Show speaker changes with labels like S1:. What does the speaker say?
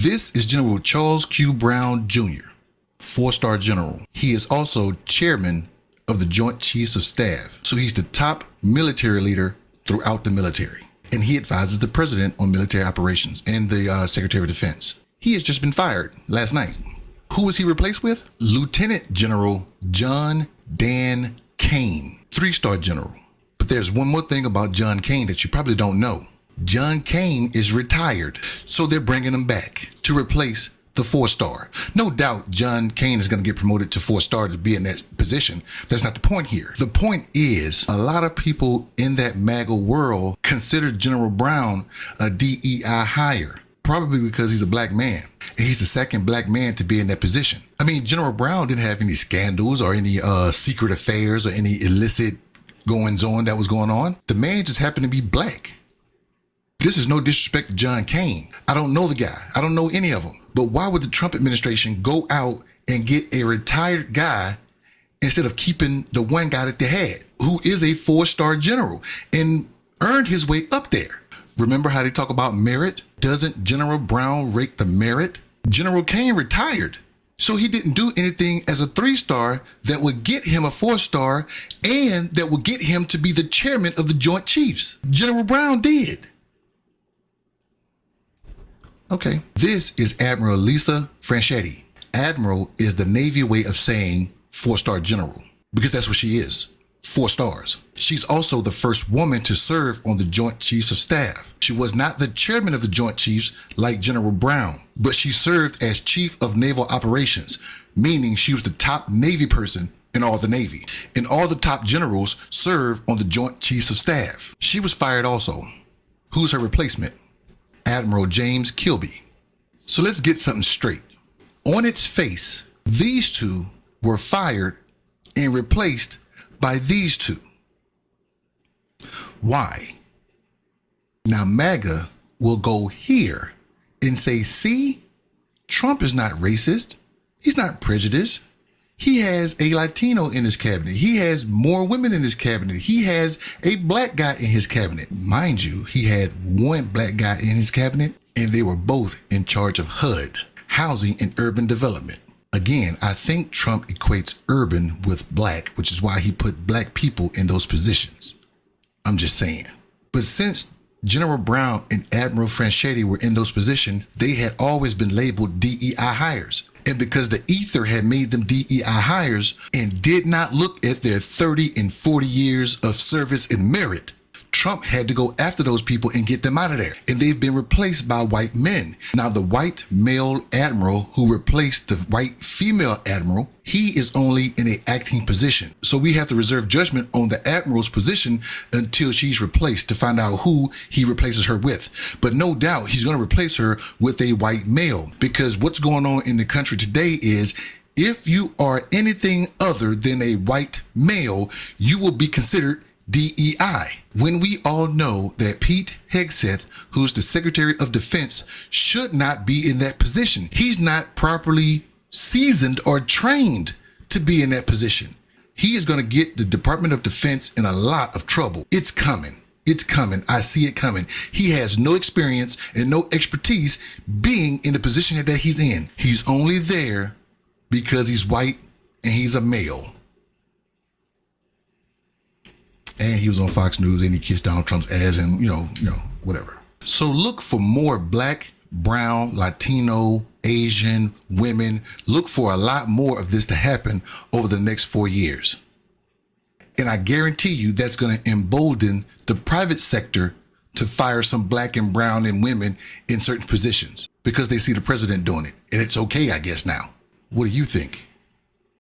S1: This is General Charles Q. Brown Jr., four-star general. He is also chairman of the Joint Chiefs of Staff. So he's the top military leader throughout the military. And he advises the president on military operations and the Secretary of Defense. He has just been fired last night. Who was he replaced with? Lieutenant General John Dan Kane, three-star general. But there's one more thing about John Kane that you probably don't know. John Kane is retired, so they're bringing him back to replace the four-star. No doubt John Kane is going to get promoted to four-star to be in that position. That's not the point here. The point is a lot of people in that MAGA world consider General Brown a DEI hire, probably because he's a black man. And he's the second black man to be in that position. I mean, General Brown didn't have any scandals or any secret affairs or any illicit goings-on that was going on. The man just happened to be black. This is no disrespect to John Kane. I don't know the guy. I don't know any of them. But why would the Trump administration go out and get a retired guy instead of keeping the one guy that they had, who is a four-star general and earned his way up there? Remember how they talk about merit? Doesn't General Brown rake the merit? General Kane retired, so he didn't do anything as a three-star that would get him a four-star and that would get him to be the chairman of the Joint Chiefs. General Brown did. Okay, this is Admiral Lisa Franchetti. Admiral is the Navy way of saying four-star general, because that's what she is, 4 stars. She's also the first woman to serve on the Joint Chiefs of Staff. She was not the chairman of the Joint Chiefs like General Brown, but she served as Chief of Naval Operations, meaning she was the top Navy person in all the Navy. And all the top generals serve on the Joint Chiefs of Staff. She was fired also. Who's her replacement? Admiral James Kilby. So let's get something straight. On its face, these two were fired and replaced by these two. Why? Now MAGA will go here and say, see, Trump is not racist. He's not prejudiced. He has a Latino in his cabinet. He has more women in his cabinet. He has a black guy in his cabinet. Mind you, he had one black guy in his cabinet, and they were both in charge of HUD, Housing and Urban Development. Again, I think Trump equates urban with black, which is why he put black people in those positions. I'm just saying. But since General Brown and Admiral Franchetti were in those positions, they had always been labeled DEI hires. And because the ether had made them DEI hires and did not look at their 30 and 40 years of service and merit, Trump had to go after those people and get them out of there. And they've been replaced by white men. Now, the white male admiral who replaced the white female admiral, he is only in an acting position. So we have to reserve judgment on the admiral's position until she's replaced to find out who he replaces her with. But no doubt he's going to replace her with a white male, because what's going on in the country today is if you are anything other than a white male, you will be considered DEI, when we all know that Pete Hegseth, who's the Secretary of Defense, should not be in that position. He's not properly seasoned or trained to be in that position. He is going to get the Department of Defense in a lot of trouble. It's coming. It's coming. I see it coming. He has no experience and no expertise being in the position that he's in. He's only there because he's white and he's a male. And he was on Fox News and he kissed Donald Trump's ass and, you know, whatever. So look for more black, brown, Latino, Asian women. Look for a lot more of this to happen over the next 4 years. And I guarantee you that's going to embolden the private sector to fire some black and brown and women in certain positions because they see the president doing it. And it's okay, I guess, now. What do you think?